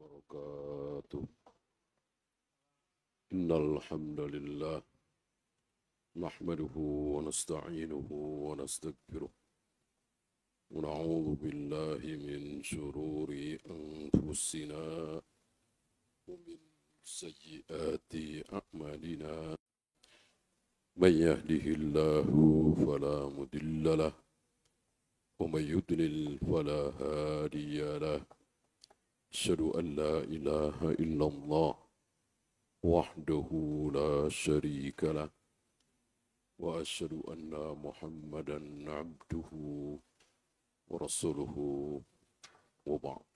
وبركاته. إن الحمد لله نحمده ونستعينه ونستغفره ونعوذ بالله من شرور أنفسنا ومن سيئات أعمالنا. من يهده الله فلا مضل له ومن يضلل فلا هادي له. أشهد أن لا إله إلا الله وحده لا شريك له وأشهد أن محمدا عبده ورسوله وبعد.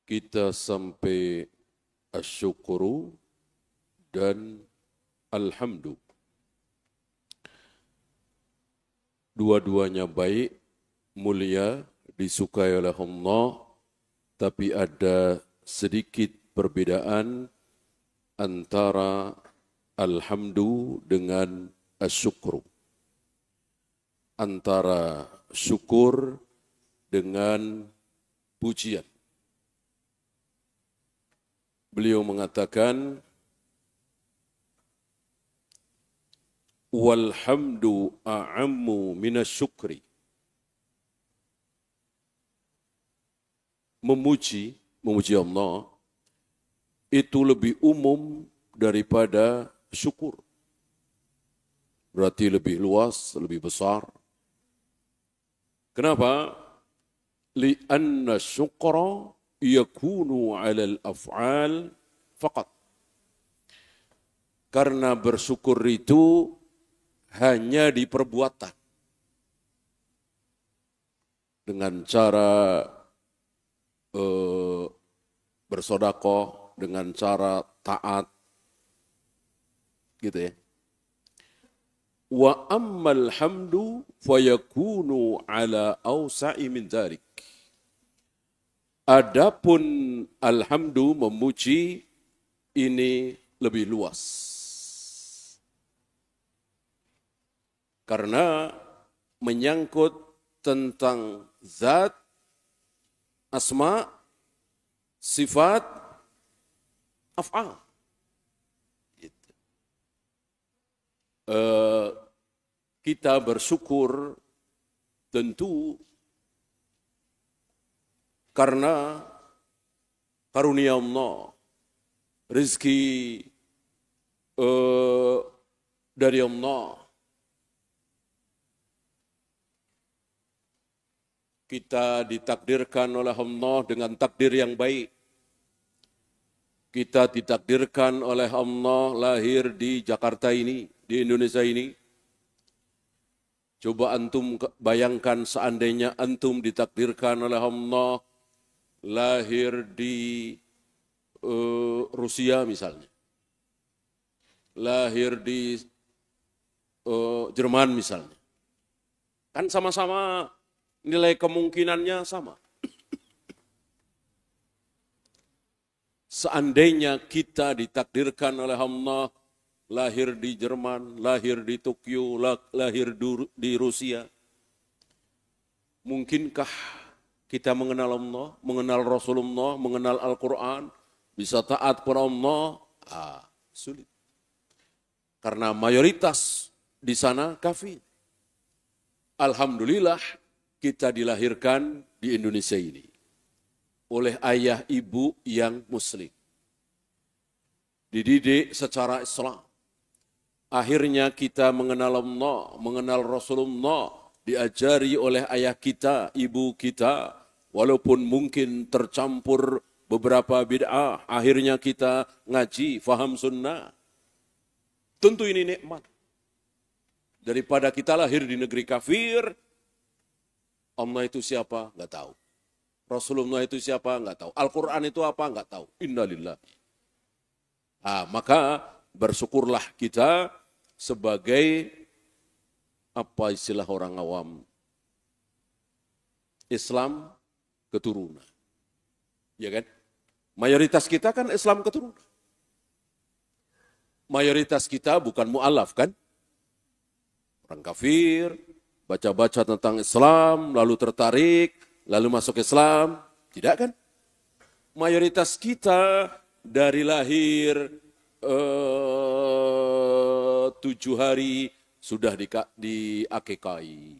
Kita sampai asyukuru dan alhamdu. Dua-duanya baik, mulia, disukai oleh Allah, tapi ada sedikit perbedaan antara alhamdu dengan asyukru. Antara syukur dengan pujian. Beliau mengatakan, walhamdu a'ammu minasyukri. Memuji Allah itu lebih umum daripada syukur. Berarti lebih luas, lebih besar. Kenapa? Li'anna syukra yakunu 'alal af'al faqat. Karena bersyukur itu hanya di perbuatan. Dengan cara bersedekah, dengan cara taat, gitu ya. Wa ammal hamdu fayakunu ala awsa'i min dzalik. Adapun alhamdu, memuji, ini lebih luas. Karena menyangkut tentang zat, asma, sifat, af'al. Gitu. Kita bersyukur tentu karena karunia Allah, rezeki dari Allah. Kita ditakdirkan oleh Allah dengan takdir yang baik. Kita ditakdirkan oleh Allah lahir di Jakarta ini, di Indonesia ini. Coba antum bayangkan seandainya antum ditakdirkan oleh Allah lahir di Rusia misalnya. Lahir di Jerman misalnya. Kan sama-sama nilai kemungkinannya sama. Seandainya kita ditakdirkan oleh Allah lahir di Jerman, lahir di Tokyo, lahir di Rusia, mungkinkah kita mengenal Allah, mengenal Rasulullah, mengenal Al-Quran, bisa taat kepada Allah? Sulit. Karena mayoritas di sana kafir. Alhamdulillah, kita dilahirkan di Indonesia ini oleh ayah ibu yang muslim. Dididik secara Islam. Akhirnya kita mengenal Allah, mengenal Rasulullah, diajari oleh ayah kita, ibu kita, walaupun mungkin tercampur beberapa bid'ah, akhirnya kita ngaji, faham sunnah. Tentu ini nikmat. Daripada kita lahir di negeri kafir, Allah itu siapa? Enggak tahu. Rasulullah itu siapa? Enggak tahu. Al-Quran itu apa? Enggak tahu. Innalillah. Maka bersyukurlah kita sebagai apa istilah orang awam? Islam keturunan. Ya kan? Mayoritas kita kan Islam keturunan. Mayoritas kita bukan mu'alaf kan? Orang kafir, baca-baca tentang Islam, lalu tertarik, lalu masuk Islam? Tidak kan? Mayoritas kita dari lahir 7 hari sudah diakekai.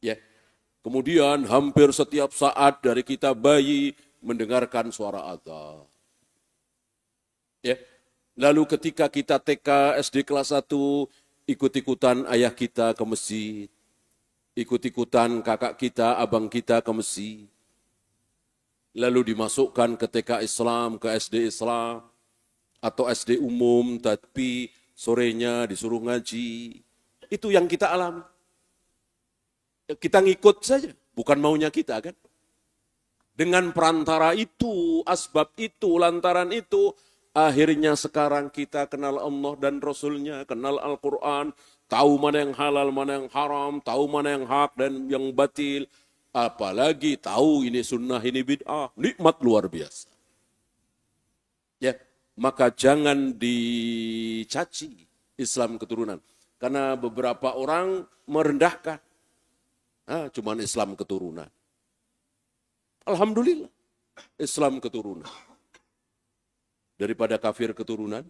Ya. Kemudian hampir setiap saat dari kita bayi mendengarkan suara azan. Ya. Lalu ketika kita TK, SD kelas 1, ikut-ikutan ayah kita ke masjid. Ikut-ikutan kakak kita, abang kita ke masjid. Lalu dimasukkan ke TK Islam, ke SD Islam, atau SD umum, tapi sorenya disuruh ngaji. Itu yang kita alami. Kita ngikut saja, bukan maunya kita kan. Dengan perantara itu, asbab itu, lantaran itu, akhirnya sekarang kita kenal Allah dan Rasulnya, kenal Al-Quran, tahu mana yang halal, mana yang haram, tahu mana yang hak dan yang batil. Apalagi tahu ini sunnah, ini bid'ah, nikmat luar biasa. Ya, maka jangan dicaci Islam keturunan. Karena beberapa orang merendahkan. Cuman Islam keturunan. Alhamdulillah, Islam keturunan. Daripada kafir keturunan,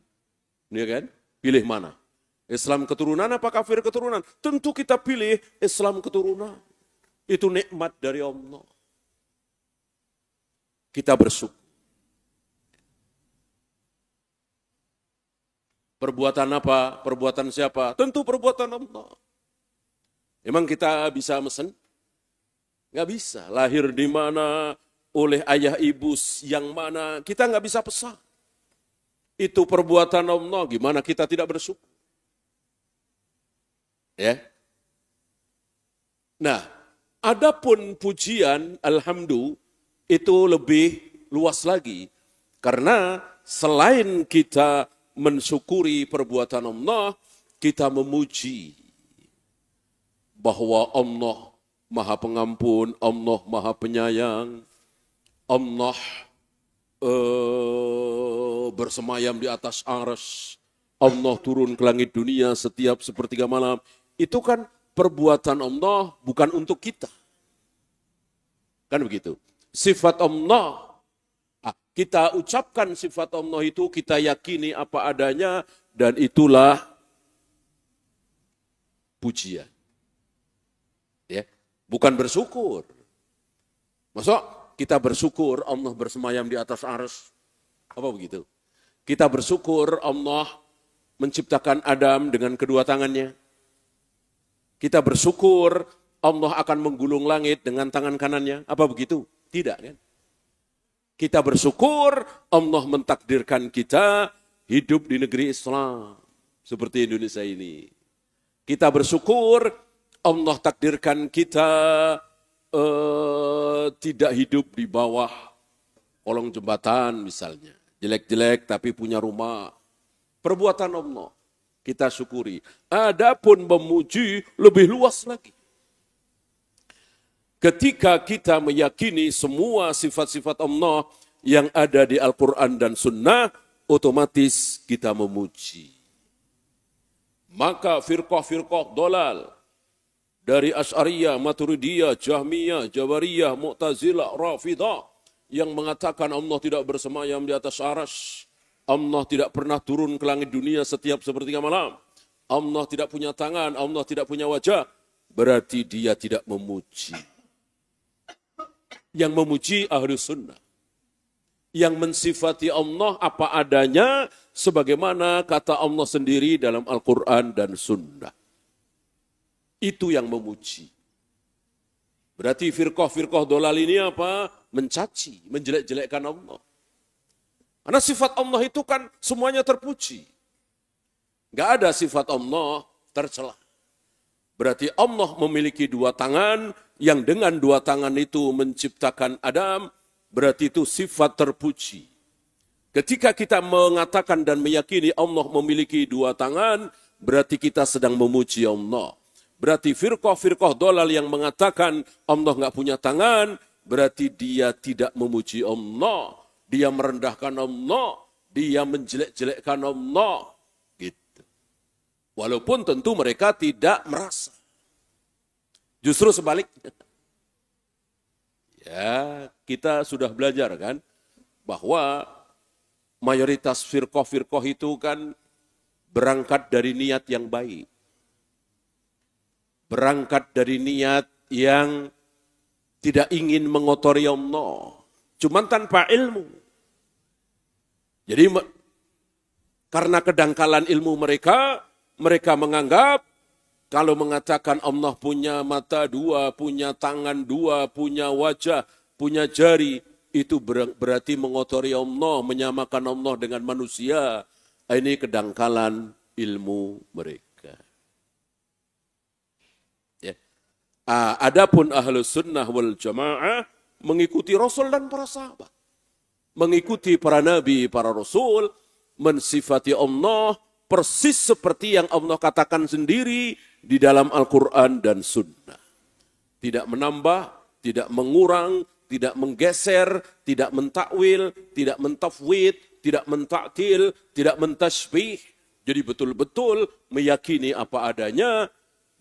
ya kan? Pilih mana? Islam keturunan apa kafir keturunan? Tentu kita pilih Islam keturunan. Itu nikmat dari Allah. Kita bersyukur. Perbuatan apa? Perbuatan siapa? Tentu perbuatan Allah. Emang kita bisa mesen? Nggak bisa. Lahir di mana, oleh ayah ibu yang mana, kita nggak bisa pesan. Itu perbuatan Allah, gimana kita tidak bersyukur? Ya. Nah, adapun pujian, alhamdulillah, itu lebih luas lagi. Karena selain kita mensyukuri perbuatan Allah, kita memuji bahwa Allah Maha Pengampun, Allah Maha Penyayang, Allah bersemayam di atas arsy, Allah turun ke langit dunia setiap sepertiga malam. Itu kan perbuatan Allah bukan untuk kita. Kan begitu. Sifat Allah, kita ucapkan sifat Allah itu, kita yakini apa adanya, dan itulah pujian. Ya, bukan bersyukur. Masa kita bersyukur Allah bersemayam di atas arsy? Apa begitu? Kita bersyukur Allah menciptakan Adam dengan kedua tangannya. Kita bersyukur Allah akan menggulung langit dengan tangan kanannya. Apa begitu? Tidak kan? Kita bersyukur Allah mentakdirkan kita hidup di negeri Islam seperti Indonesia ini. Kita bersyukur Allah takdirkan kita tidak hidup di bawah kolong jembatan misalnya. Jelek-jelek tapi punya rumah. Perbuatan Allah kita syukuri. Adapun memuji lebih luas lagi. Ketika kita meyakini semua sifat-sifat Allah yang ada di Al-Quran dan Sunnah, otomatis kita memuji. Maka firqah-firqah dolal, dari Asy'ariyah, Maturidiyah, Jahmiyah, Jabariyah, Mu'tazilah, Rafidah, yang mengatakan Allah tidak bersemayam di atas arsy, Allah tidak pernah turun ke langit dunia setiap sepertiga malam, Allah tidak punya tangan, Allah tidak punya wajah, berarti dia tidak memuji. Yang memuji Ahlus Sunnah, yang mensifati Allah apa adanya, sebagaimana kata Allah sendiri dalam Al-Quran dan Sunnah. Itu yang memuji. Berarti firqah-firqah dolal ini apa? Mencaci, menjelek-jelekkan Allah. Karena sifat Allah itu kan semuanya terpuji. Gak ada sifat Allah tercela. Berarti Allah memiliki dua tangan, yang dengan dua tangan itu menciptakan Adam, berarti itu sifat terpuji. Ketika kita mengatakan dan meyakini Allah memiliki dua tangan, berarti kita sedang memuji Allah. Berarti firqah-firqah dolal yang mengatakan Allah nggak punya tangan, berarti dia tidak memuji Allah. Dia merendahkan Allah, dia menjelek-jelekkan Allah. Gitu. Walaupun tentu mereka tidak merasa. Justru sebaliknya. Ya, kita sudah belajar kan bahwa mayoritas firqah-firqah itu kan berangkat dari niat yang baik. Berangkat dari niat yang tidak ingin mengotori Allah. Cuman tanpa ilmu. Jadi karena kedangkalan ilmu mereka, mereka menganggap kalau mengatakan Allah punya mata dua, punya tangan dua, punya wajah, punya jari, itu berarti mengotori Allah, menyamakan Allah dengan manusia. Ini kedangkalan ilmu mereka. Ya. Adapun ahlus sunnah wal jamaah mengikuti Rasul dan para sahabat. Mengikuti para nabi, para rasul, mensifati Allah persis seperti yang Allah katakan sendiri di dalam Al-Quran dan Sunnah. Tidak menambah, tidak mengurang, tidak menggeser, tidak mentakwil, tidak mentafwid, tidak mentaktil, tidak mentasbih. Jadi betul-betul meyakini apa adanya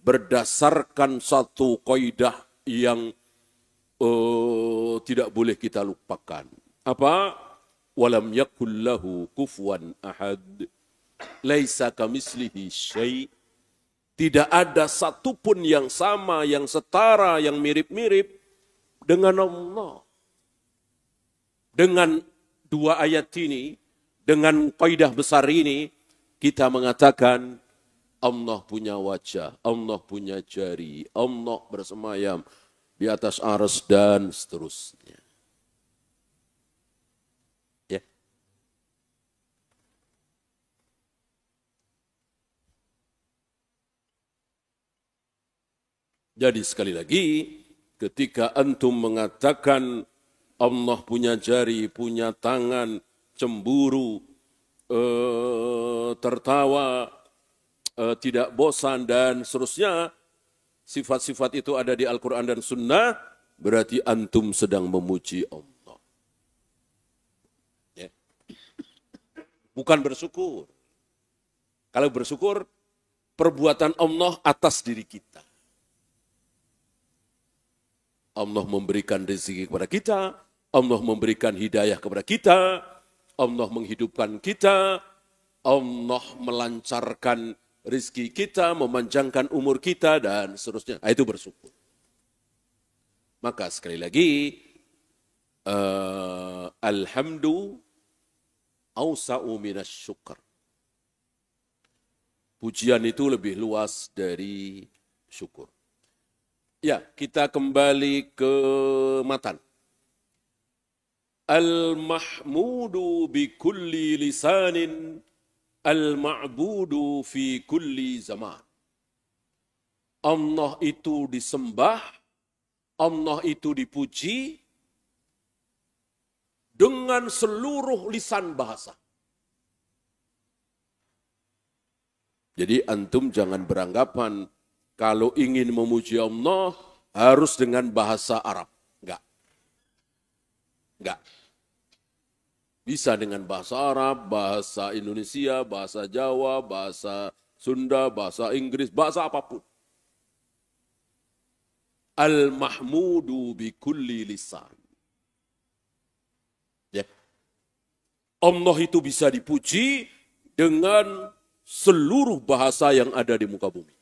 berdasarkan satu kaidah yang tidak boleh kita lupakan. Apa? Walam yakul lahu kufuwan ahad. Laisa kamislihi syai'. Tidak ada satupun yang sama, yang setara, yang mirip-mirip dengan Allah. Dengan dua ayat ini, dengan kaidah besar ini, kita mengatakan Allah punya wajah, Allah punya jari, Allah bersemayam di atas arsy dan seterusnya. Jadi sekali lagi, ketika antum mengatakan Allah punya jari, punya tangan, cemburu, tertawa, tidak bosan, dan seterusnya, sifat-sifat itu ada di Al-Quran dan Sunnah, berarti antum sedang memuji Allah. Ya. Bukan bersyukur. Kalau bersyukur, perbuatan Allah atas diri kita. Allah memberikan rezeki kepada kita, Allah memberikan hidayah kepada kita, Allah menghidupkan kita, Allah melancarkan rezeki kita, memanjangkan umur kita, dan seterusnya. Itu bersyukur. Maka sekali lagi, alhamdu awsa'u minas syukr. Pujian itu lebih luas dari syukur. Ya, kita kembali ke matan. Al-mahmudu bi kulli lisanin, al-ma'budu fi kulli zaman. Allah itu disembah, Allah itu dipuji dengan seluruh lisan bahasa. Jadi antum jangan beranggapan kalau ingin memuji Allah, harus dengan bahasa Arab. Enggak. Bisa dengan bahasa Arab, bahasa Indonesia, bahasa Jawa, bahasa Sunda, bahasa Inggris, bahasa apapun. Al-mahmudu bi kulli lisan. Ya. Allah itu bisa dipuji dengan seluruh bahasa yang ada di muka bumi.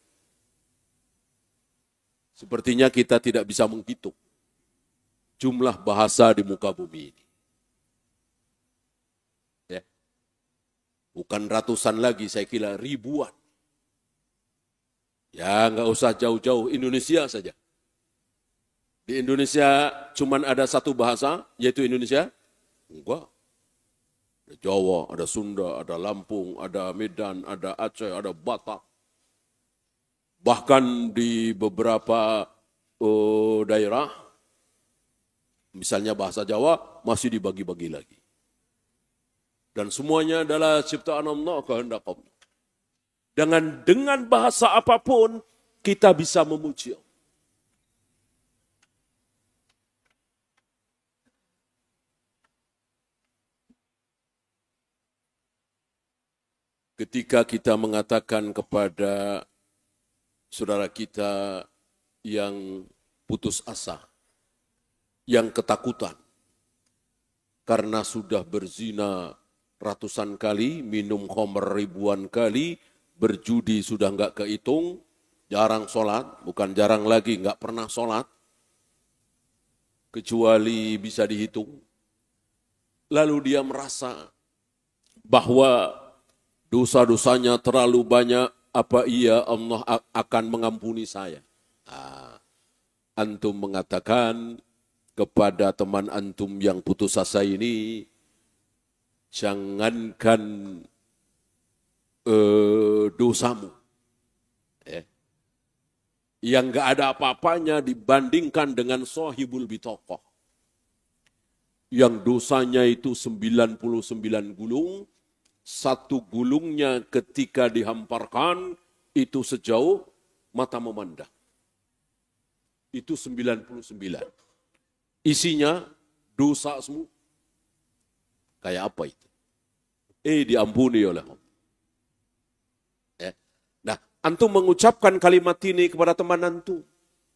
Sepertinya kita tidak bisa menghitung jumlah bahasa di muka bumi ini. Ya. Bukan ratusan lagi, saya kira ribuan. Ya, nggak usah jauh-jauh, Indonesia saja. Di Indonesia cuma ada satu bahasa, yaitu Indonesia? Enggak. Ada Jawa, ada Sunda, ada Lampung, ada Medan, ada Aceh, ada Batak. Bahkan di beberapa daerah, misalnya bahasa Jawa, masih dibagi-bagi lagi. Dan semuanya adalah ciptaan Allah, kehendak Allah. Dengan bahasa apapun, kita bisa memuji Allah. Ketika kita mengatakan kepada saudara kita yang putus asa, yang ketakutan karena sudah berzina ratusan kali, minum khamr ribuan kali, berjudi sudah nggak kehitung, jarang sholat, bukan jarang lagi, nggak pernah sholat, kecuali bisa dihitung. Lalu dia merasa bahwa dosa-dosanya terlalu banyak, apa iya Allah akan mengampuni saya? Antum mengatakan kepada teman antum yang putus asa ini, jangankan dosamu, yang gak ada apa-apanya dibandingkan dengan sohibul bitokoh, yang dosanya itu 99 gulung, satu gulungnya ketika dihamparkan itu sejauh mata memandang. Itu 99. Isinya dosa semua. Kayak apa itu? Diampuni oleh Allah. Nah, antum mengucapkan kalimat ini kepada teman antum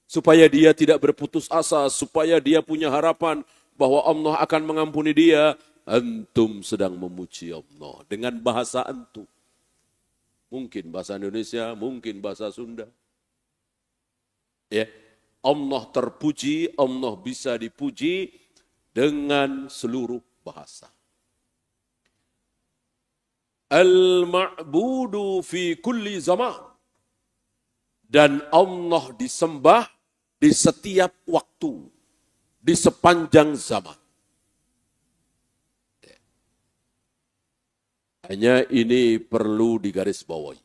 supaya dia tidak berputus asa, supaya dia punya harapan bahwa Allah akan mengampuni dia. Antum sedang memuji Allah dengan bahasa antum. Mungkin bahasa Indonesia, mungkin bahasa Sunda. Allah terpuji, Allah bisa dipuji dengan seluruh bahasa. Al-ma'budu fi kulli zaman. Dan Allah disembah di setiap waktu, di sepanjang zaman. Hanya ini perlu digarisbawahi.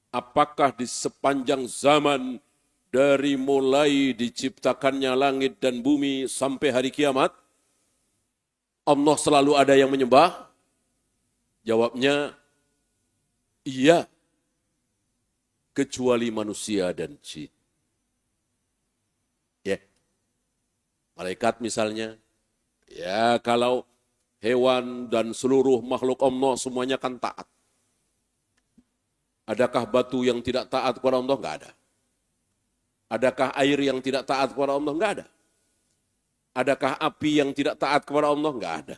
Apakah di sepanjang zaman dari mulai diciptakannya langit dan bumi sampai hari kiamat, Allah selalu ada yang menyembah? Jawabnya, iya. Kecuali manusia dan jin. Malaikat misalnya, kalau hewan dan seluruh makhluk Allah semuanya kan taat. Adakah batu yang tidak taat kepada Allah? Enggak ada. Adakah air yang tidak taat kepada Allah? Enggak ada. Adakah api yang tidak taat kepada Allah? Enggak ada.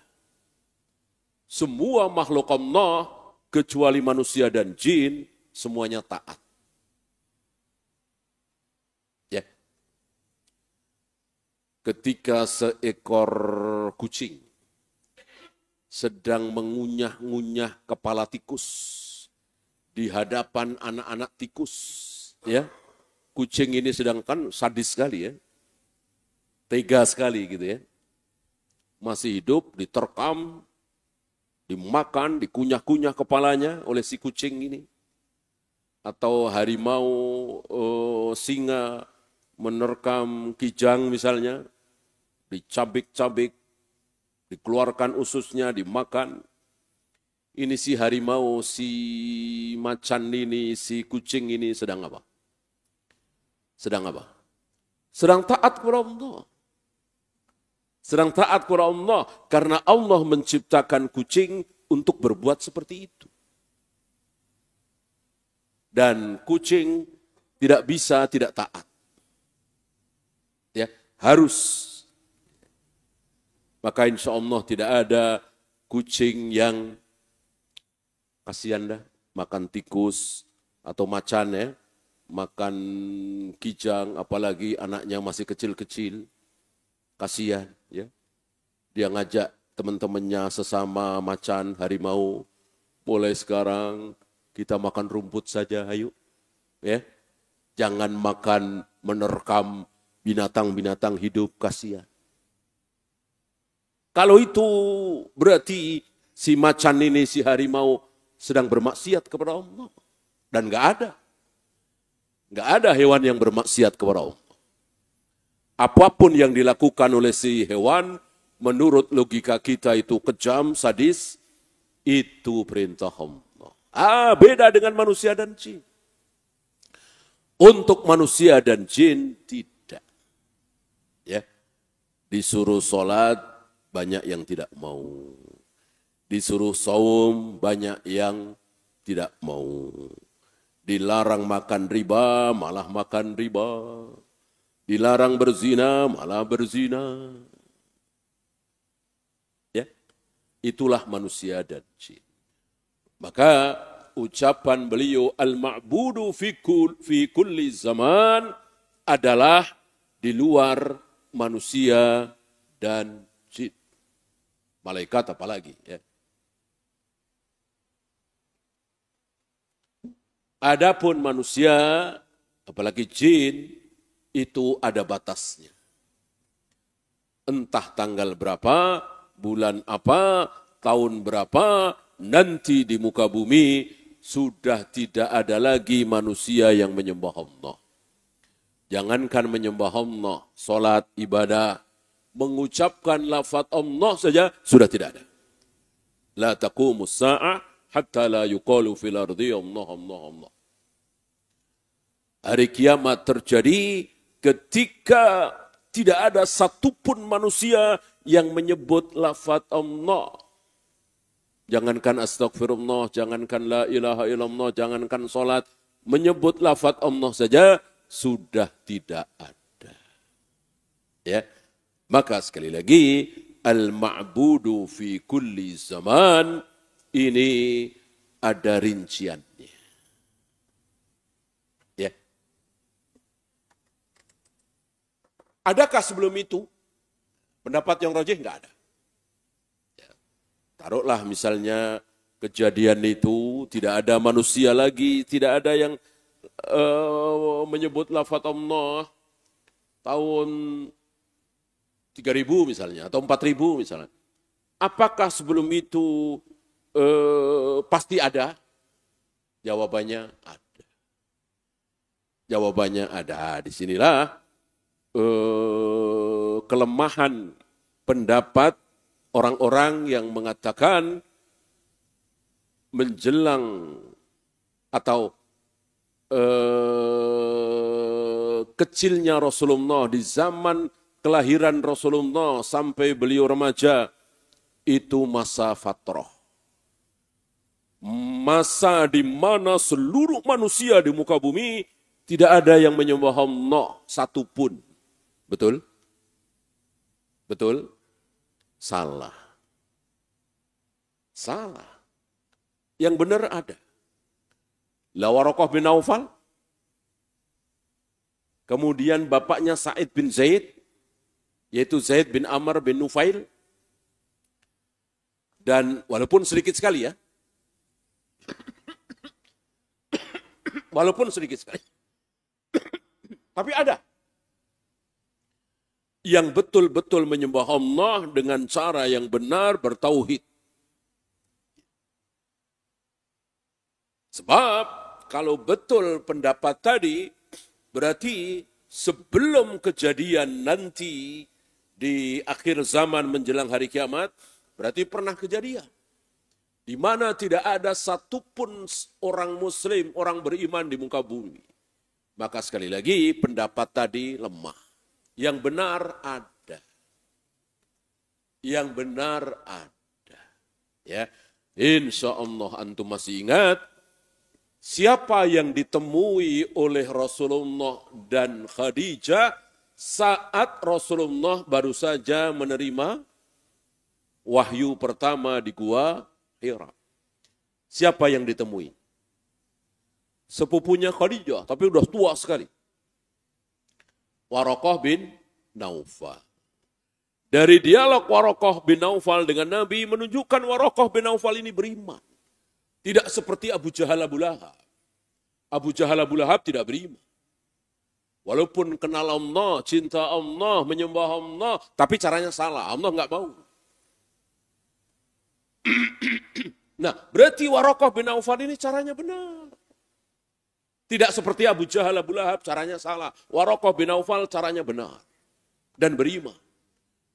Semua makhluk Allah kecuali manusia dan jin semuanya taat. Ketika seekor kucing sedang mengunyah-ngunyah kepala tikus di hadapan anak-anak tikus, kucing ini sedangkan sadis sekali, tega sekali gitu, masih hidup, diterkam, dimakan, dikunyah-kunyah kepalanya oleh si kucing ini, atau harimau, singa menerkam kijang misalnya, dicabik-cabik, dikeluarkan ususnya, dimakan. Ini si harimau, si macan ini, si kucing ini sedang apa? Sedang apa? Sedang taat kepada Allah. Sedang taat kepada Allah karena Allah menciptakan kucing untuk berbuat seperti itu. Dan kucing tidak bisa tidak taat. Harus. Maka insya Allah tidak ada kucing yang kasihan dah, makan tikus atau macan, makan kijang, apalagi anaknya masih kecil-kecil, kasihan. Dia ngajak teman-temannya sesama macan, harimau, mulai sekarang kita makan rumput saja, ayo. Jangan makan menerkam binatang-binatang hidup, kasihan. Kalau itu berarti si macan ini, si harimau sedang bermaksiat kepada Allah. Dan enggak ada hewan yang bermaksiat kepada Allah. Apapun yang dilakukan oleh si hewan, menurut logika kita itu kejam, sadis, itu perintah Allah. Beda dengan manusia dan jin. Untuk manusia dan jin tidak. Disuruh sholat, banyak yang tidak mau. Disuruh saum, banyak yang tidak mau. Dilarang makan riba, malah makan riba. Dilarang berzina, malah berzina. Ya, itulah manusia dan jin. Maka ucapan beliau al-ma'budu fi kulli zaman adalah di luar manusia dan jin. Malaikat apalagi ya. Adapun manusia apalagi jin itu ada batasnya. Entah tanggal berapa, bulan apa, tahun berapa, nanti di muka bumi sudah tidak ada lagi manusia yang menyembah Allah. Jangankan menyembah Allah, salat, ibadah, mengucapkan lafaz Allah saja sudah tidak ada. La taqumus sa'ah hatta la yuqalu fil ardi Allah, Allah, Allah. Hari kiamat terjadi ketika tidak ada satupun manusia yang menyebut lafaz Allah. Jangankan astagfirullah, jangankan la ilaha illallah, jangankan salat, menyebut lafaz Allah saja sudah tidak ada. Ya. Maka sekali lagi al-ma'budu fi kulli zaman ini ada rinciannya. Ya. Adakah sebelum itu pendapat yang rajih? Enggak ada. Ya. Taruhlah misalnya kejadian itu tidak ada manusia lagi, tidak ada yang menyebut lafaz Allah tahun 3.000 misalnya atau 4.000 misalnya. Apakah sebelum itu pasti ada? Jawabannya ada. Jawabannya ada. Disinilah kelemahan pendapat orang-orang yang mengatakan menjelang atau kecilnya Rasulullah di zaman kelahiran Rasulullah sampai beliau remaja itu masa fatrah. Masa di mana seluruh manusia di muka bumi tidak ada yang menyembah Allah satupun. Betul? Betul? Salah. Salah. Yang benar ada. La Waraqah bin Naufal, kemudian bapaknya Sa'id bin Zaid, yaitu Zaid bin Amr bin Nufail, dan walaupun sedikit sekali ya, walaupun sedikit sekali, tapi ada yang betul-betul menyembah Allah dengan cara yang benar, bertauhid. Sebab kalau betul pendapat tadi, berarti sebelum kejadian nanti di akhir zaman menjelang hari kiamat, berarti pernah kejadian. Di mana tidak ada satupun orang muslim, orang beriman di muka bumi. Maka sekali lagi pendapat tadi lemah. Yang benar ada. Yang benar ada. Ya, insya Allah antum masih ingat siapa yang ditemui oleh Rasulullah dan Khadijah saat Rasulullah baru saja menerima wahyu pertama di Gua Hira. Siapa yang ditemui? Sepupunya Khadijah, tapi sudah tua sekali. Waraqah bin Naufal. Dari dialog Waraqah bin Naufal dengan Nabi menunjukkan Waraqah bin Naufal ini beriman. Tidak seperti Abu Jahal Abu Lahab. Abu Jahal Abu Lahab tidak beriman. Walaupun kenal Allah, cinta Allah, menyembah Allah, tapi caranya salah. Allah enggak mau. Nah, berarti Waraqah bin Naufal ini caranya benar. Tidak seperti Abu Jahal Abu Lahab, caranya salah. Waraqah bin Naufal caranya benar. Dan beriman.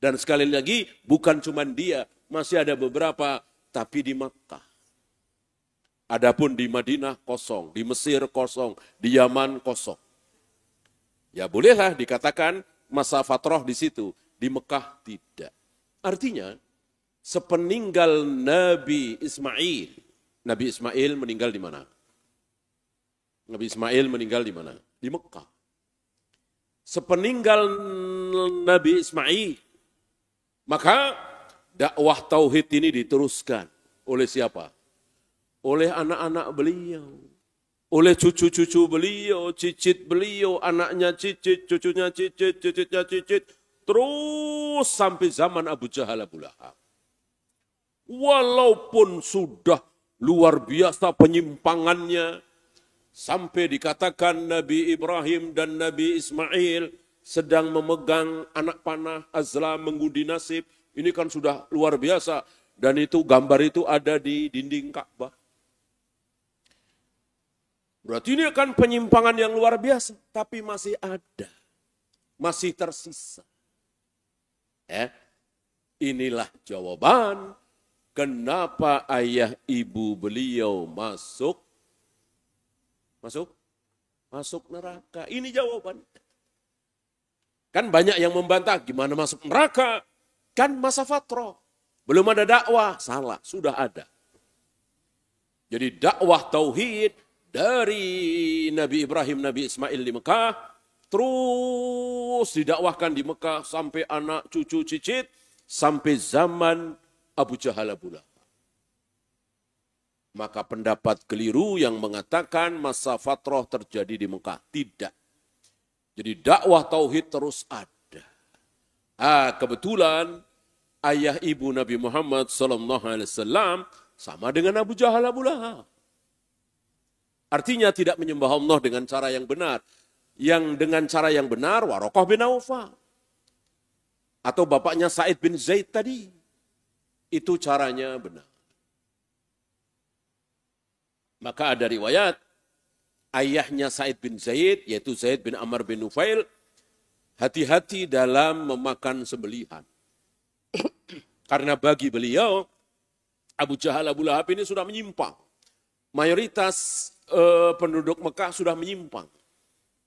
Dan sekali lagi, bukan cuma dia. Masih ada beberapa, tapi di Makkah. Adapun di Madinah kosong, di Mesir kosong, di Yaman kosong. Ya bolehlah dikatakan masa fatrah di situ, di Mekah tidak. Artinya, sepeninggal Nabi Ismail meninggal di mana? Nabi Ismail meninggal di mana? Di Mekah. sepeninggal Nabi Ismail. Maka dakwah tauhid ini diteruskan oleh siapa? Oleh anak-anak beliau. Oleh cucu-cucu beliau, cicit beliau, anaknya cicit, cucunya cicit, cicitnya cicit. Terus sampai zaman Abu Jahal Abu Lahab. Walaupun sudah luar biasa penyimpangannya, sampai dikatakan Nabi Ibrahim dan Nabi Ismail sedang memegang anak panah, azlam, mengundi nasib. Ini kan sudah luar biasa. Dan itu gambar itu ada di dinding Ka'bah. Berarti ini kan penyimpangan yang luar biasa. Tapi masih ada. Masih tersisa. Inilah jawaban kenapa ayah ibu beliau masuk neraka. Ini jawaban. Kan banyak yang membantah, gimana masuk neraka? Kan masa fatrah. Belum ada dakwah. Salah, sudah ada. Jadi dakwah tauhid dari Nabi Ibrahim, Nabi Ismail di Mekah, terus didakwahkan di Mekah sampai anak, cucu, cicit, sampai zaman Abu Jahal Abu Lahab. Maka pendapat keliru yang mengatakan masa fatrah terjadi di Mekah. Tidak. Jadi dakwah tauhid terus ada. Kebetulan ayah ibu Nabi Muhammad SAW sama dengan Abu Jahal Abu Lahab. Artinya tidak menyembah Allah dengan cara yang benar. Yang dengan cara yang benar, Waraqah bin Nawfal. Atau bapaknya Sa'id bin Zaid tadi. Itu caranya benar. Maka ada riwayat, ayahnya Sa'id bin Zaid, yaitu Zaid bin Amr bin Nufail, hati-hati dalam memakan sembelihan. Karena bagi beliau, Abu Jahal Abu Lahab ini sudah menyimpang. Mayoritas penduduk Mekah sudah menyimpang.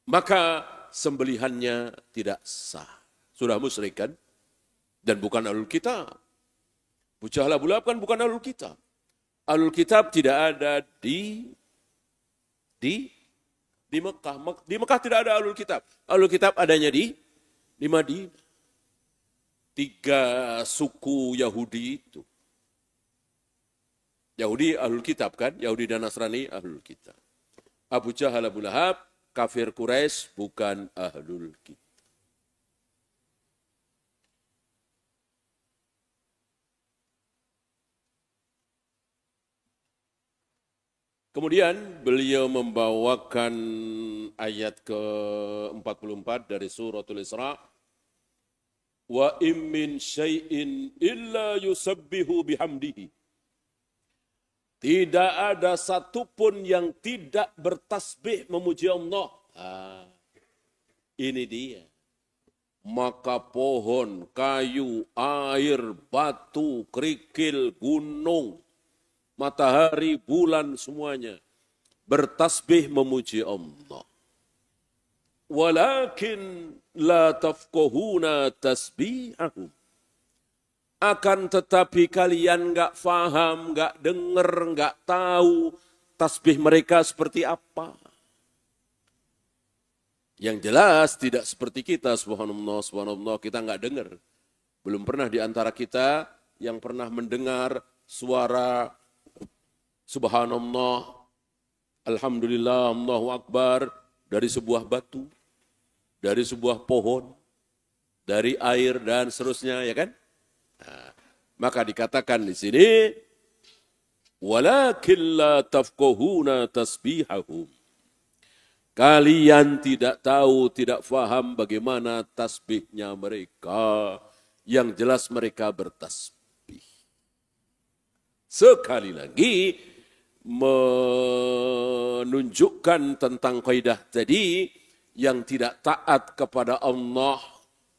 Maka sembelihannya tidak sah. Sudah musyrik kan? Dan bukan ahlul kitab. Abu Jahal Abu Lahab kan bukan ahlul kitab. Ahlul kitab tidak ada di Mekah. Di Mekah tidak ada ahlul kitab. Ahlul kitab adanya di Madinah. 3 suku Yahudi itu. Yahudi ahlul kitab kan? Yahudi dan Nasrani ahlul kitab. Abu Jahal Abu Lahab, kafir Quraisy, bukan ahlul kitab. Kemudian beliau membawakan ayat ke-44 dari suratul Isra. Wa im min syai'in illa yusabbihu bihamdihi. Tidak ada satupun yang tidak bertasbih memuji Allah. Ini dia. Maka pohon, kayu, air, batu, kerikil, gunung, matahari, bulan, semuanya bertasbih memuji Allah. Walakin la tafqahuna tasbihahum. Akan tetapi kalian enggak faham, enggak dengar, enggak tahu tasbih mereka seperti apa. Yang jelas tidak seperti kita, subhanallah, subhanallah, kita enggak dengar. Belum pernah di antara kita yang pernah mendengar suara subhanallah, alhamdulillah, Allahu Akbar dari sebuah batu, dari sebuah pohon, dari air dan seterusnya, ya kan? Nah, maka dikatakan di sini, walakin la tafqahuna tasbihahum. Kalian tidak tahu, tidak faham bagaimana tasbihnya mereka. Yang jelas mereka bertasbih. Sekali lagi, menunjukkan tentang kaidah tadi, yang tidak taat kepada Allah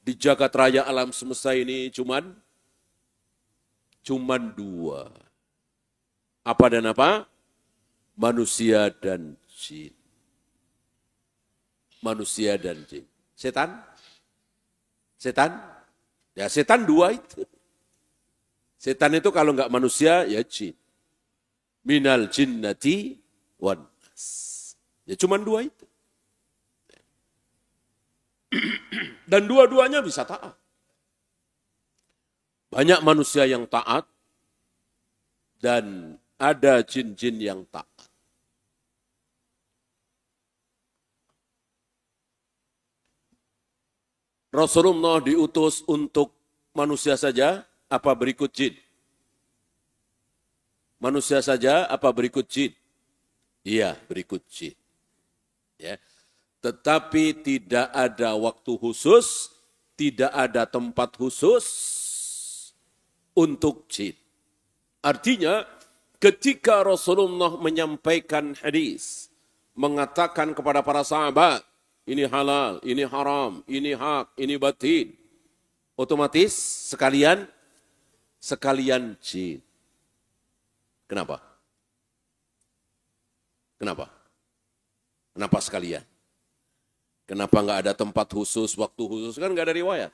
di jagat raya alam semesta ini cuman 2. Apa dan apa? Manusia dan jin. Manusia dan jin. Setan? Setan? Ya setan 2 itu. Setan itu kalau enggak manusia ya jin. Minal jinnati wan nas. Ya cuman 2 itu. Dan dua-duanya bisa taat. Banyak manusia yang taat dan ada jin-jin yang taat. Rasulullah diutus untuk manusia saja, apa berikut jin? Manusia saja, apa berikut jin? Iya, berikut jin. Ya. Tetapi tidak ada waktu khusus, tidak ada tempat khusus untuk jin. Artinya, ketika Rasulullah menyampaikan hadis, mengatakan kepada para sahabat, ini halal, ini haram, ini hak, ini batin. Otomatis sekalian jin. Kenapa? Kenapa? Kenapa sekalian? Kenapa nggak ada tempat khusus, waktu khusus? Kan nggak ada riwayat.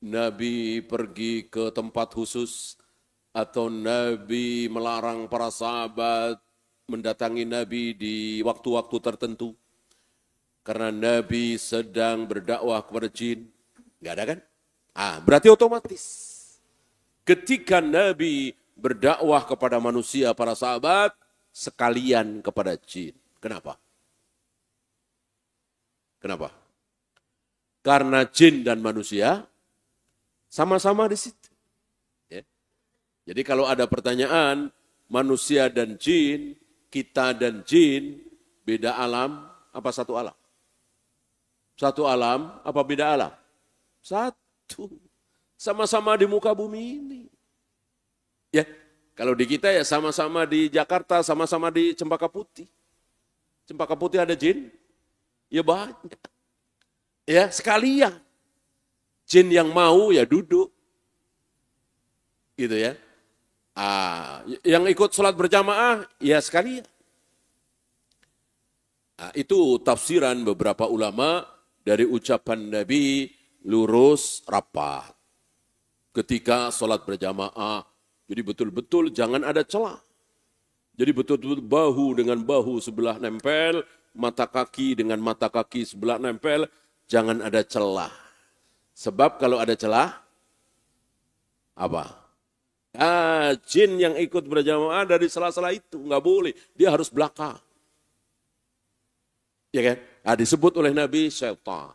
Nabi pergi ke tempat khusus atau Nabi melarang para sahabat mendatangi Nabi di waktu-waktu tertentu. Karena Nabi sedang berdakwah kepada jin. Nggak ada kan? Berarti otomatis. Ketika Nabi berdakwah kepada manusia, para sahabat, sekalian kepada jin. Kenapa? Kenapa? Karena jin dan manusia sama-sama di situ. Ya. Jadi kalau ada pertanyaan, manusia dan jin, kita dan jin, beda alam, apa satu alam? Satu alam, apa beda alam? Satu. Sama-sama di muka bumi ini. Ya, kalau di kita ya sama-sama di Jakarta, sama-sama di Cempaka Putih. Cempaka Putih ada jin? Ya banyak. Ya, sekalian. Jin yang mau ya duduk. Gitu ya. Yang ikut sholat berjamaah, ya sekalian. Itu tafsiran beberapa ulama dari ucapan Nabi lurus rapat. Ketika sholat berjamaah, jadi betul-betul jangan ada celah. Jadi betul-betul bahu dengan bahu sebelah nempel, mata kaki dengan mata kaki sebelah nempel, jangan ada celah. Sebab kalau ada celah, apa? Jin yang ikut berjamaah dari sela-sela itu, nggak boleh. Dia harus belakang. Ya kan? Disebut oleh Nabi syaitan.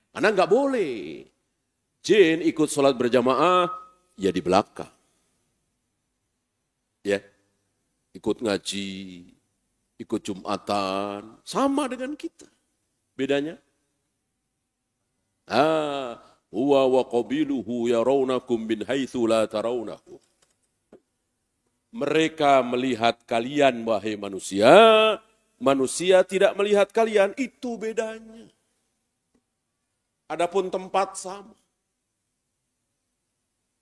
Karena nggak boleh. Jin ikut sholat berjamaah, ya di belakang. Ya, ikut ngaji, ikut Jumatan, sama dengan kita. Bedanya? Huwa wa qabiluhu yarawnakum min haitsu la tarawnahu. Mereka melihat kalian, wahai manusia, manusia tidak melihat kalian, itu bedanya. Adapun tempat sama.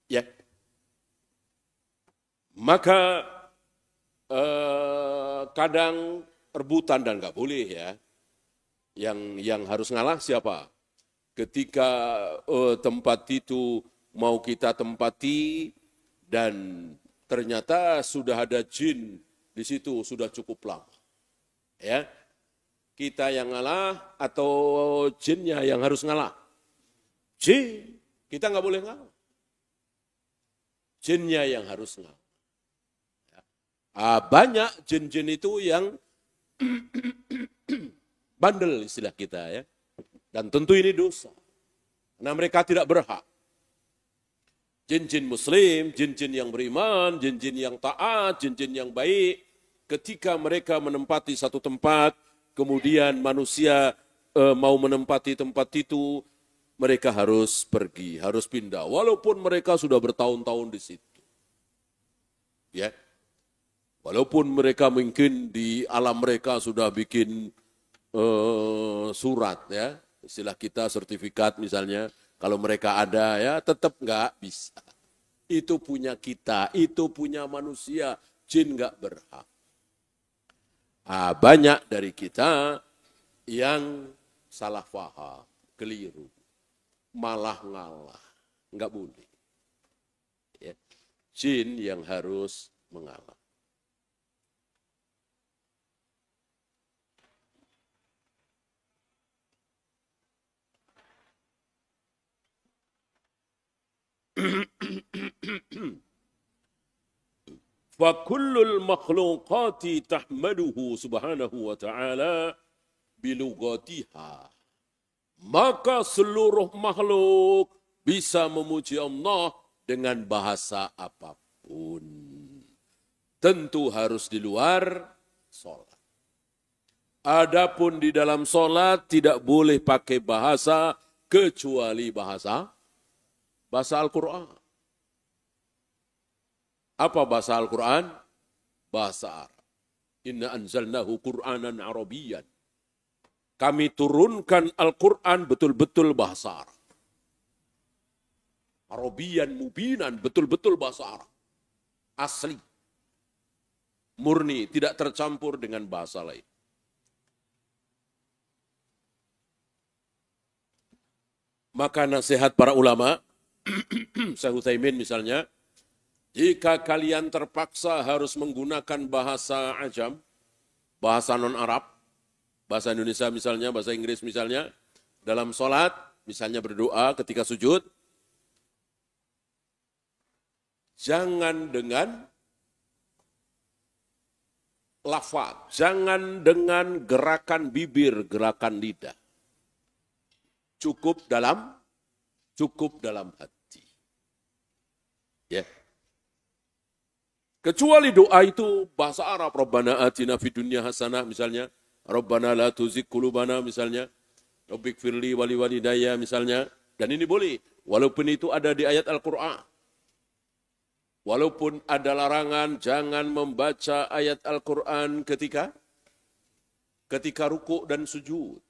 Ya. Maka kadang rebutan dan nggak boleh ya. Yang harus ngalah siapa? Ketika tempat itu mau kita tempati dan ternyata sudah ada jin di situ sudah cukup lama. Ya, kita yang ngalah atau jinnya yang harus ngalah? Jin, kita nggak boleh ngalah. Jinnya yang harus ngalah. Banyak jin-jin itu yang bandel istilah kita ya. Dan tentu ini dosa. Karena mereka tidak berhak. Jin-jin muslim, jin-jin yang beriman, jin-jin yang taat, jin-jin yang baik, ketika mereka menempati satu tempat, kemudian manusia mau menempati tempat itu, mereka harus pergi, harus pindah. Walaupun mereka sudah bertahun-tahun di situ. Ya. Walaupun mereka mungkin di alam mereka sudah bikin surat ya. Istilah kita sertifikat misalnya, kalau mereka ada ya tetap nggak bisa. Itu punya kita, itu punya manusia, jin nggak berhak. Banyak dari kita yang salah faham, keliru, malah ngalah, nggak boleh. Ya. Jin yang harus mengalah. Fakullul makhluqati tahmaduhu subhanahu wa ta'ala bilugatiha. Maka seluruh makhluk bisa memuji Allah dengan bahasa apapun. Tentu harus di luar sholat. Adapun di dalam sholat tidak boleh pakai bahasa kecuali bahasa Al-Quran. Apa bahasa Al-Quran? Bahasa Arab. Inna anzalnahu Qur'anan Arabiyyan. Kami turunkan Al-Quran betul-betul bahasa Arab. Arabiyyan mubinan, betul-betul bahasa Arab. Asli. Murni, tidak tercampur dengan bahasa lain. Maka nasihat para ulama, Syekh Utsaimin misalnya, jika kalian terpaksa harus menggunakan bahasa ajam, bahasa non-Arab, bahasa Indonesia misalnya, bahasa Inggris misalnya, dalam sholat, misalnya berdoa ketika sujud, jangan dengan lafaz, jangan dengan gerakan bibir, gerakan lidah. Cukup dalam hati. Ya. Kecuali doa itu bahasa Arab, Rabbana atina fid dunya hasanah misalnya, Rabbana la tuzigh qulubana misalnya, Rabbik firli wali walidayya misalnya, dan ini boleh walaupun itu ada di ayat Al-Qur'an. Walaupun ada larangan jangan membaca ayat Al-Qur'an ketika ruku' dan sujud.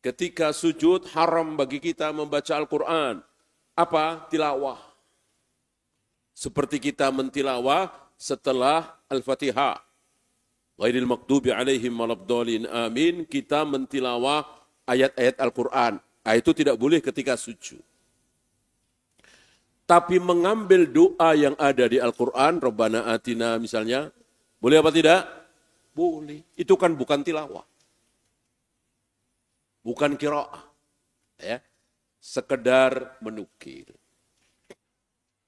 Ketika sujud haram bagi kita membaca Al-Quran. Apa? Tilawah. Seperti kita mentilawah setelah Al-Fatihah. Ghairil maghdubi alaihim waladhdallin amin. Kita mentilawah ayat-ayat Al-Quran. Itu tidak boleh ketika sujud. Tapi mengambil doa yang ada di Al-Quran, Rabbana atina misalnya, boleh apa tidak? Boleh. Itu kan bukan tilawah. Bukan qiraah, ya, sekedar menukil.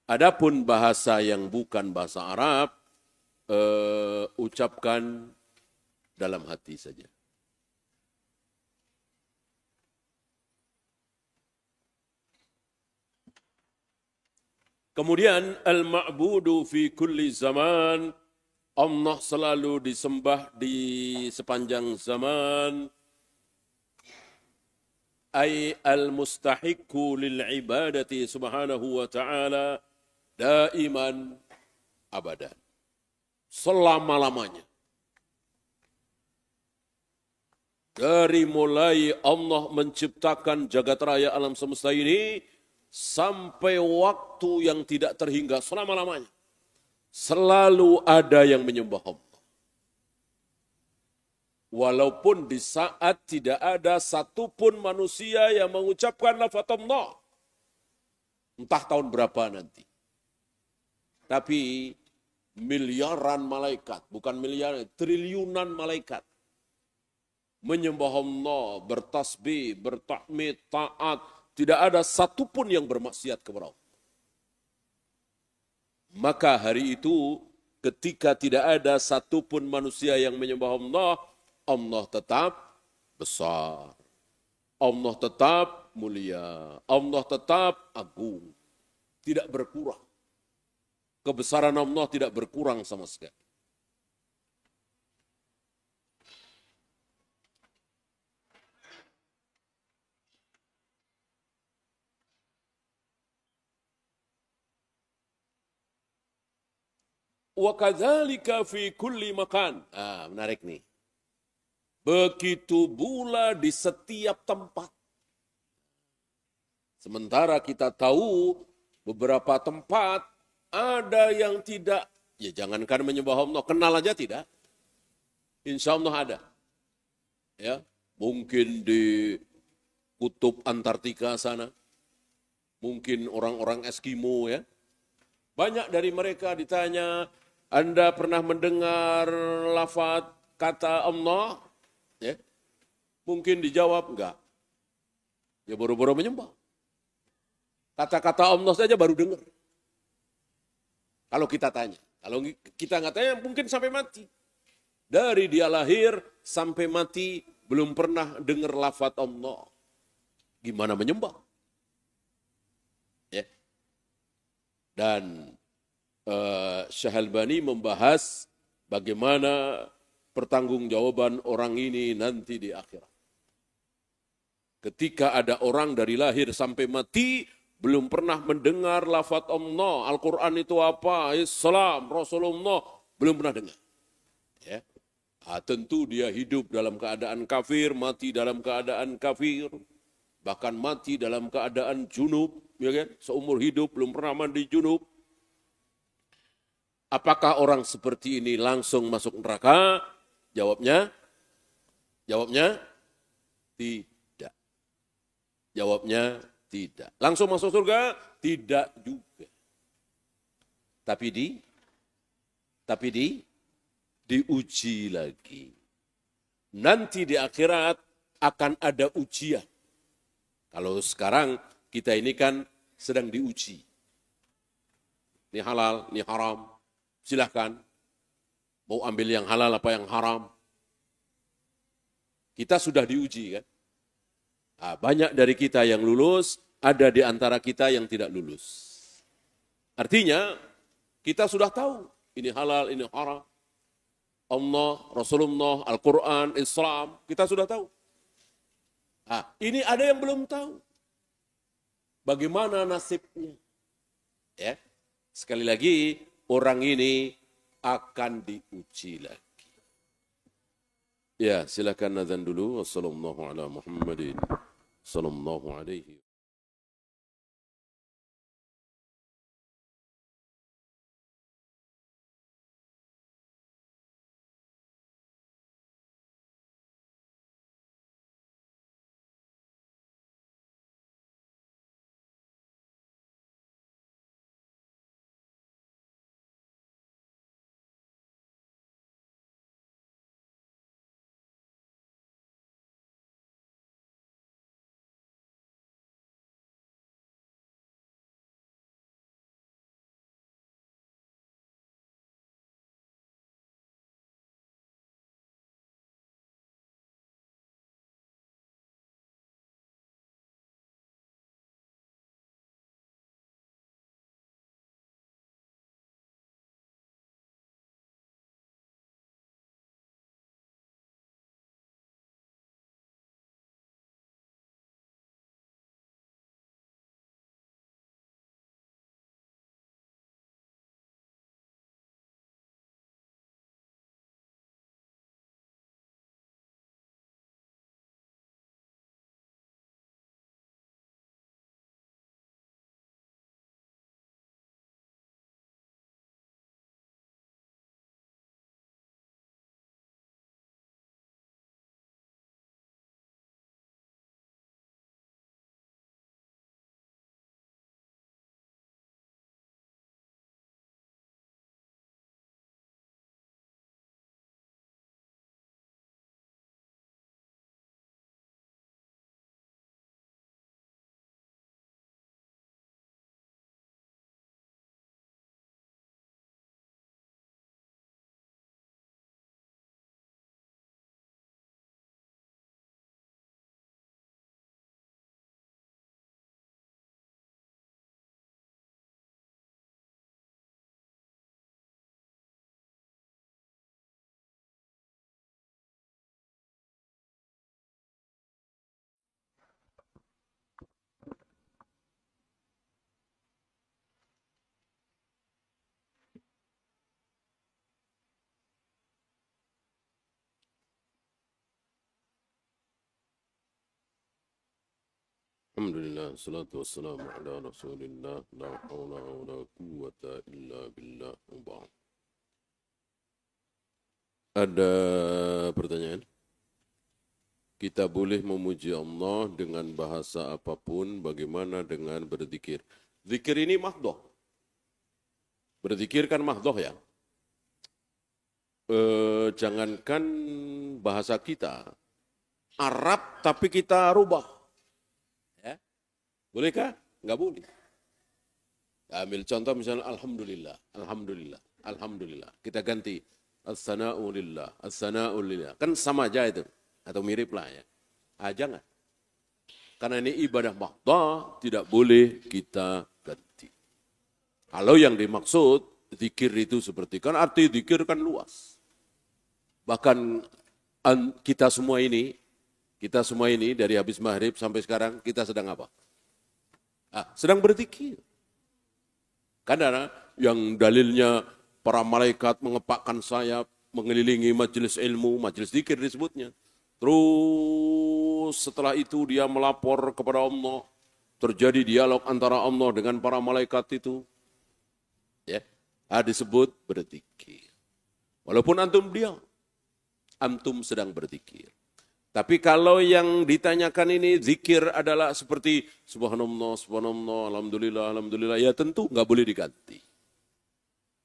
Adapun bahasa yang bukan bahasa Arab, ucapkan dalam hati saja. Kemudian al-ma'budu fi kulli zaman, Allah selalu disembah di sepanjang zaman. Ay al-mustahiqu lil-ibadati subhanahu wa ta'ala daiman abadan. Selama-lamanya. Dari mulai Allah menciptakan jagat raya alam semesta ini, sampai waktu yang tidak terhingga selama-lamanya. Selalu ada yang menyembah Allah. Walaupun di saat tidak ada satupun manusia yang mengucapkan lafaz Allah. Entah tahun berapa nanti. Tapi miliaran malaikat, bukan miliaran, triliunan malaikat. Menyembah Allah, bertasbih, bertahmid, taat. Tidak ada satupun yang bermaksiat kepada Allah. Maka hari itu ketika tidak ada satupun manusia yang menyembah Allah, Allah tetap besar. Allah tetap mulia. Allah tetap agung. Tidak berkurang. Kebesaran Allah tidak berkurang sama sekali. Wa kadzalika fi kulli makan. Menarik nih. Begitu pula di setiap tempat. Sementara kita tahu beberapa tempat ada yang tidak, ya jangankan menyembah Allah, kenal aja tidak. Insya Allah ada. Ya, mungkin di kutub Antartika sana, mungkin orang-orang Eskimo ya. Banyak dari mereka ditanya, Anda pernah mendengar lafaz kata Allah? Ya. Mungkin dijawab enggak. Ya boro-boro menyembah. Kata-kata Allah saja baru dengar. Kalau kita tanya. Kalau kita nggak tanya mungkin sampai mati. Dari dia lahir sampai mati belum pernah dengar lafaz Allah. Gimana menyembah? Ya. Dan Syekh Albani membahas bagaimana pertanggungjawaban orang ini nanti di akhirat. Ketika ada orang dari lahir sampai mati belum pernah mendengar lafaz Allah, Al-Quran itu apa, Islam, Rasulullah, belum pernah dengar. Ya. Tentu dia hidup dalam keadaan kafir, mati dalam keadaan kafir, bahkan mati dalam keadaan junub, ya kan? Seumur hidup belum pernah mandi junub. Apakah orang seperti ini langsung masuk neraka? Jawabnya tidak. Jawabnya tidak. Langsung masuk surga? Tidak juga. Tapi diuji lagi. Nanti di akhirat akan ada ujian. Kalau sekarang kita ini kan sedang diuji. Ini halal, ini haram. Silahkan. Mau ambil yang halal apa yang haram. Kita sudah diuji kan. Nah, banyak dari kita yang lulus, ada di antara kita yang tidak lulus. Artinya kita sudah tahu ini halal, ini haram. Allah, Rasulullah, Al-Quran, Islam, kita sudah tahu. Nah, ini ada yang belum tahu. Bagaimana nasibnya? Ya, sekali lagi, orang ini akan diuji lagi. Ya, silakan azan dulu. Wassalamualaikum ala Muhammadin sallallahu alaihi. Alhamdulillah, salatu wassalamu ala rasulillah, la hawla wa la quwwata illa billah. Ada pertanyaan? Kita boleh memuji Allah dengan bahasa apapun, bagaimana dengan berzikir? Zikir ini mahdoh. Berzikir kan mahdoh ya. Jangankan bahasa kita, Arab tapi kita rubah. Bolehkah? Enggak boleh. Ambil contoh misalnya Alhamdulillah, Alhamdulillah, Alhamdulillah. Kita ganti As-sana'u lillah, As-sana'u lillah. Kan sama aja itu, atau mirip lah ya. Jangan. Karena ini ibadah mahdah, tidak boleh kita ganti. Kalau yang dimaksud, zikir itu seperti, kan arti zikir kan luas. Bahkan kita semua ini dari habis maghrib sampai sekarang, kita sedang apa? Sedang berzikir. Karena yang dalilnya para malaikat mengepakkan sayap, mengelilingi majelis ilmu, majelis zikir disebutnya. Terus setelah itu dia melapor kepada Allah, terjadi dialog antara Allah dengan para malaikat itu. Ya, disebut berzikir. Walaupun antum diam, antum sedang berzikir. Tapi kalau yang ditanyakan ini zikir adalah seperti subhanallah, subhanallah, alhamdulillah, alhamdulillah, ya tentu nggak boleh diganti.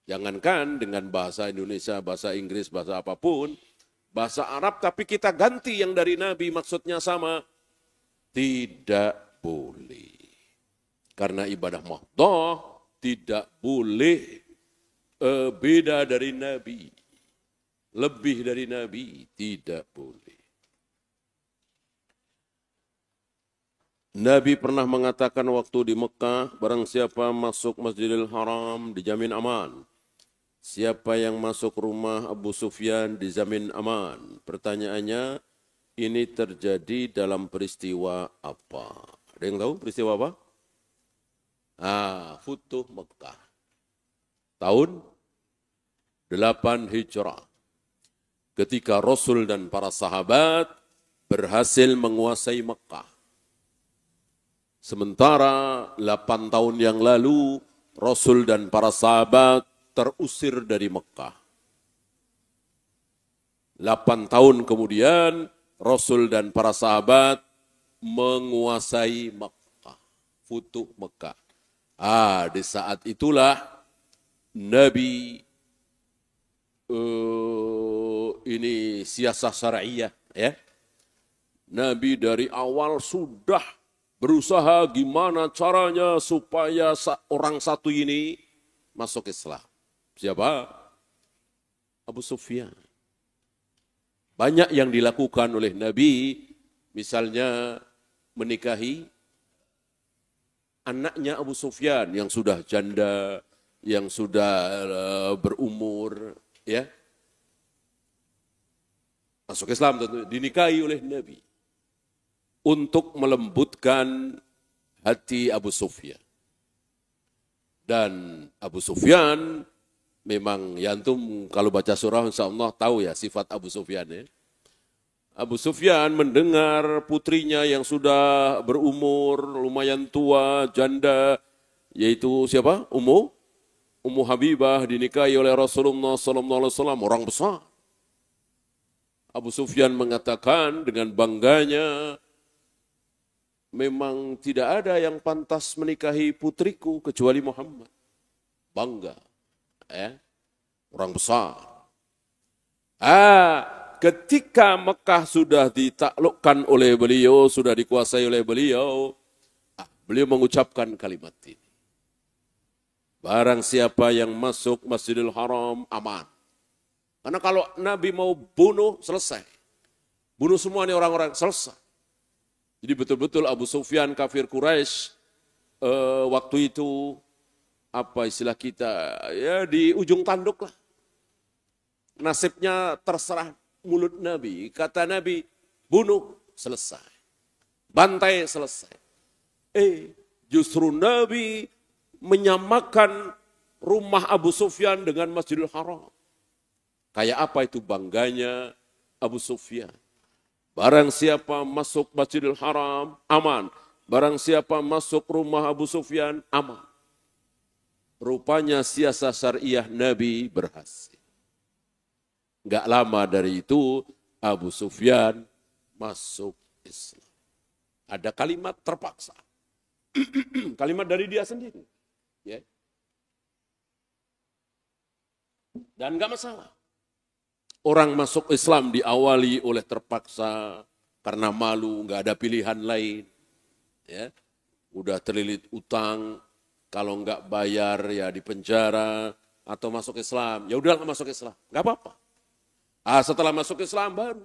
Jangankan dengan bahasa Indonesia, bahasa Inggris, bahasa apapun, bahasa Arab, tapi kita ganti yang dari Nabi maksudnya sama. Tidak boleh. Karena ibadah mahdah tidak boleh beda dari Nabi. Lebih dari Nabi, tidak boleh. Nabi pernah mengatakan waktu di Mekah, barang siapa masuk Masjidil Haram dijamin aman. Siapa yang masuk rumah Abu Sufyan dijamin aman. Pertanyaannya, ini terjadi dalam peristiwa apa? Ada yang tahu peristiwa apa? Futuh Mekah. Tahun 8 Hijrah. Ketika Rasul dan para sahabat berhasil menguasai Mekah. Sementara 8 tahun yang lalu, Rasul dan para sahabat terusir dari Mekah. 8 tahun kemudian, Rasul dan para sahabat menguasai Mekah. Futuh Mekah. Di saat itulah Nabi ini siasah syariah, ya. Nabi dari awal sudah berusaha gimana caranya supaya orang satu ini masuk Islam. Siapa? Abu Sufyan. Banyak yang dilakukan oleh Nabi, misalnya menikahi anaknya Abu Sufyan yang sudah janda, yang sudah berumur, ya. Masuk Islam tentu dinikahi oleh Nabi untuk melembutkan hati Abu Sufyan. Dan Abu Sufyan memang ya antum kalau baca surah insyaallah tahu ya sifat Abu Sufyan ya. Abu Sufyan mendengar putrinya yang sudah berumur lumayan tua, janda, yaitu siapa? Ummu Habibah dinikahi oleh Rasulullah SAW, orang besar. Abu Sufyan mengatakan dengan bangganya, memang tidak ada yang pantas menikahi putriku kecuali Muhammad. Bangga. Orang besar. Ketika Mekah sudah ditaklukkan oleh beliau, sudah dikuasai oleh beliau, beliau mengucapkan kalimat ini. Barang siapa yang masuk Masjidil Haram aman. Karena kalau Nabi mau bunuh, selesai. Bunuh semua ini orang-orang, selesai. Jadi betul-betul Abu Sufyan kafir Quraisy waktu itu apa istilah kita ya di ujung tanduk lah. Nasibnya terserah mulut Nabi. Kata Nabi, bunuh, selesai. Bantai, selesai. Justru Nabi menyamakan rumah Abu Sufyan dengan Masjidil Haram. Kayak apa itu bangganya Abu Sufyan. Barang siapa masuk Masjidil Haram, aman. Barang siapa masuk rumah Abu Sufyan, aman. Rupanya siasah syariah Nabi berhasil. Enggak lama dari itu, Abu Sufyan masuk Islam. Ada kalimat terpaksa. Kalimat dari dia sendiri. Ya. Dan enggak masalah. Orang masuk Islam diawali oleh terpaksa karena malu, nggak ada pilihan lain. Ya. Udah terlilit utang, Kalau nggak bayar ya di penjara atau masuk Islam. Ya udahlah masuk Islam, nggak apa-apa. Setelah masuk Islam baru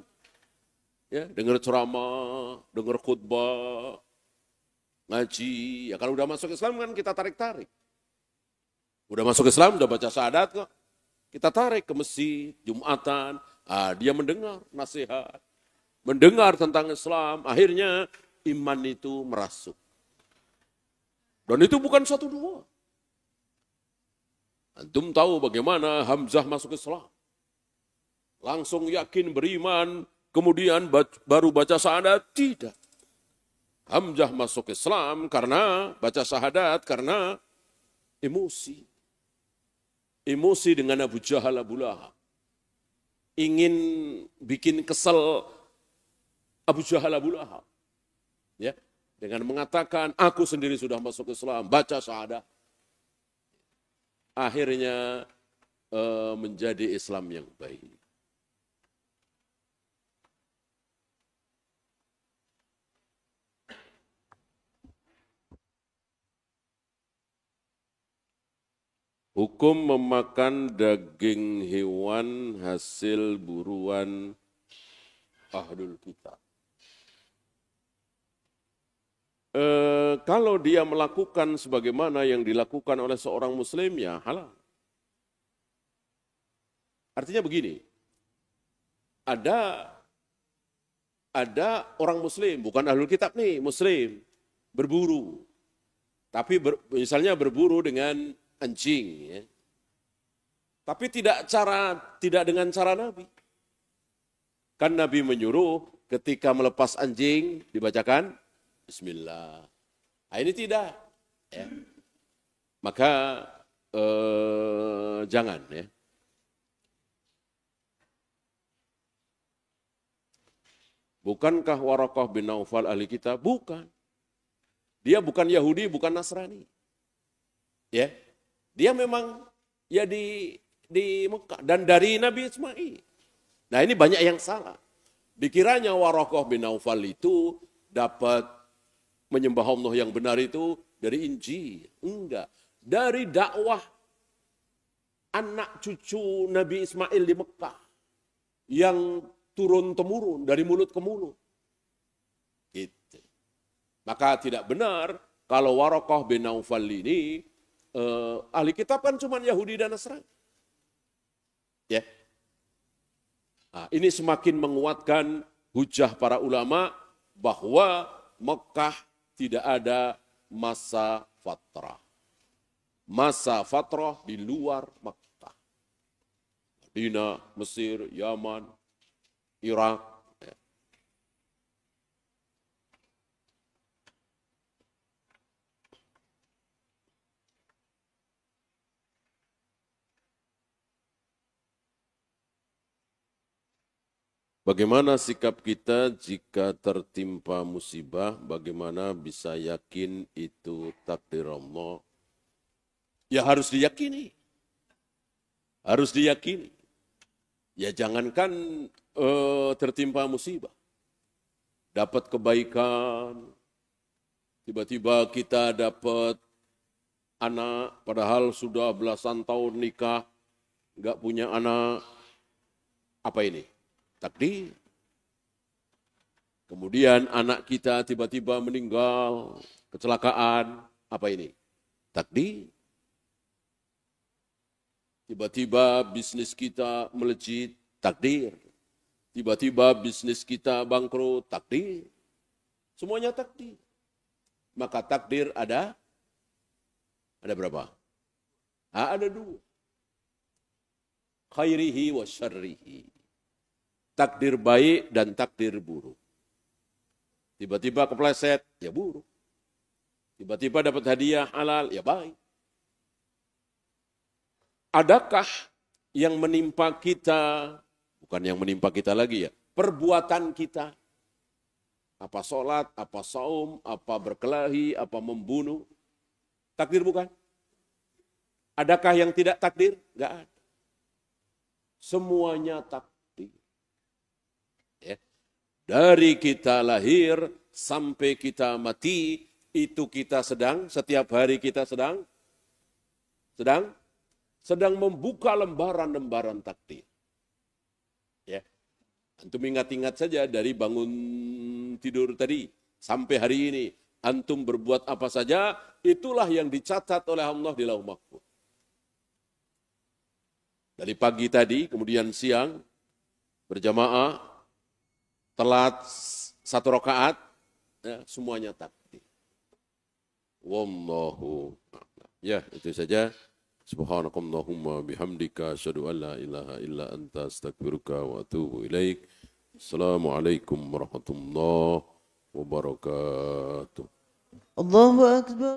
ya dengar ceramah, dengar khutbah, ngaji. Ya kalau udah masuk Islam kan kita tarik-tarik. Udah masuk Islam, udah baca syahadat kok. Kita tarik ke masjid, Jumatan. Dia mendengar nasihat, mendengar tentang Islam. Akhirnya iman itu merasuk. Dan itu bukan satu dua. Antum tahu bagaimana Hamzah masuk Islam. Langsung yakin beriman, kemudian baru baca syahadat? Tidak. Hamzah masuk Islam karena baca syahadat, karena emosi. Emosi dengan Abu Jahal, Abu Lahab. Ingin bikin kesel Abu Jahal, Abu Lahab. Ya, dengan mengatakan, aku sendiri sudah masuk Islam, baca syahadat. Akhirnya menjadi Islam yang baik. Hukum memakan daging hewan hasil buruan ahlul kitab. Kalau dia melakukan sebagaimana yang dilakukan oleh seorang muslim, ya halal. Artinya begini, ada orang muslim, bukan ahlul kitab nih, muslim, berburu. Tapi misalnya berburu dengan anjing, ya. Tapi tidak dengan cara Nabi. Kan Nabi menyuruh ketika melepas anjing dibacakan Bismillah. Ini tidak, ya. Maka jangan, ya. Bukankah Waraqah bin Naufal ahli kitab? Bukan. Dia bukan Yahudi, bukan Nasrani. Ya. Dia memang ya di Mekah dan dari Nabi Ismail. Nah, ini banyak yang salah. Dikiranya Waraqah bin Naufal itu dapat menyembah Allah yang benar itu dari Injil. Enggak. Dari dakwah anak cucu Nabi Ismail di Mekah. Yang turun-temurun dari mulut ke mulut. Gitu. Maka tidak benar kalau Waraqah bin Naufal ini ahli kitab kan cuma Yahudi dan Nasrani. Ya. Nah, ini semakin menguatkan hujah para ulama bahwa Mekah tidak ada masa fatrah. Masa fatrah di luar Mekah. Madinah, Mesir, Yaman, Irak. Ya. Bagaimana sikap kita jika tertimpa musibah? Bagaimana bisa yakin itu takdir Allah? Ya harus diyakini. Harus diyakini. Ya jangankan tertimpa musibah. Dapat kebaikan. Tiba-tiba kita dapat anak, padahal sudah belasan tahun nikah, nggak punya anak. Apa ini? Takdir. Kemudian anak kita tiba-tiba meninggal, kecelakaan, apa ini? Takdir. Tiba-tiba bisnis kita melejit, takdir. Tiba-tiba bisnis kita bangkrut, takdir. Semuanya takdir. Maka takdir ada berapa? Ada dua. Khairihi wa syarrihi. Takdir baik dan takdir buruk. Tiba-tiba kepleset, ya buruk. Tiba-tiba dapat hadiah halal, ya baik. Adakah yang menimpa kita, bukan yang menimpa kita lagi ya, perbuatan kita. Apa sholat, apa saum, apa berkelahi, apa membunuh. Takdir bukan? Adakah yang tidak takdir? Enggak ada. Semuanya takdir. Ya. Dari kita lahir sampai kita mati, itu kita sedang, setiap hari kita sedang sedang membuka lembaran-lembaran takdir. Ya. Antum ingat-ingat saja dari bangun tidur tadi sampai hari ini. Antum berbuat apa saja, itulah yang dicatat oleh Allah di Lauh Mahfuz. Dari pagi tadi, kemudian siang, berjamaah, telat 1 rakaat, ya, semuanya takdir. Wallahu a'lam. Ya, itu saja. Subhanakallahumma bihamdika asyhadu an la ilaha illa anta astaghfiruka wa atubu ilaik. Assalamualaikum warahmatullahi wabarakatuh. Allahu Akbar.